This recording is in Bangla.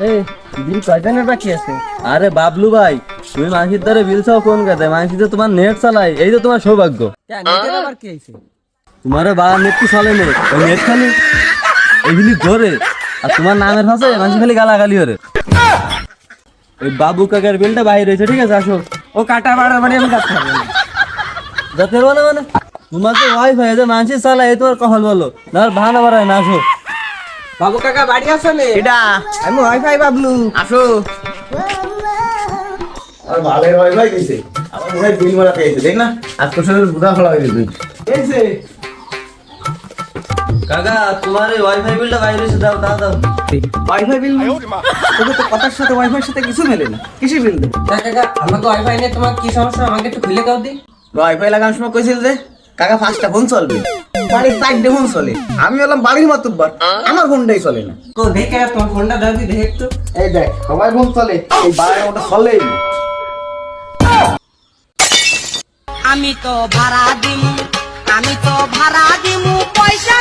এই বিল কয়জনের বাকি আছে? আরে বাবলু ভাই, তুমি মানসির দ্বারা বিল চাও কোন কথা? মানসি তো তোমার নেট চালাই, এই তো তোমার সৌভাগ্য। নেটের আবার কি হয়েছে? তোমার বাবা নেট কি চলে নেই, ওই নেট খালি এগুলি ধরে আর তোমার নামের ভাষে মানুষ খালি গালাগালি করে। ওই বাবু কাকার বিলটা বাইরে রয়েছে, ঠিক আছে? আসো। ও কাটা বাড়ার মানে আমি কাটতে পারবো না। যাতে পারবো না মানে তোমার তো ওয়াইফাই আছে, মানুষের চালাই, এই তোমার কহল বলো না, বাহানা বাড়ায় না। আসো। বাবু কাকা বাড়ি আছে নে? এটা আমি ওয়াইফাই বাবলু। আসো। আর ভালোই ওয়াইফাই দিছে, আমার মনে হয় বিল মারাতে এসে দেখ না, আজকে সকালে বুড়া ফলা হয়ে গেছে। এইছে কাকা তোমার এই ওয়াইফাই বিলটা বাইরে রয়েছে, দাও দাও দাও। ওয়াইফাই বিল তোকে তো কথার সাথে ওয়াইফাইয়ের সাথে কিছু মেলে না, কিসে বিল দে? কাকা আমাকে ওয়াইফাই নিয়ে তোমার কি সমস্যা আমাকে একটু খুলে দাও দি। ওয়াইফাই লাগানোর সময় কইছিল যে কাকা 5টা ফোন চলবে, বাড়ির 4টে ফোন চলে। আমি বললাম বাড়ির মাতুব্বার, আমার ফোনটাই চলে না। তো দেখে তোমার ফোনটা দাও দি, দেখে একটু। এই দেখ সবাই ফোন চলে, এই বাড়ির ওটা চলেই না। আমি তো ভাড়া দিমু পয়সা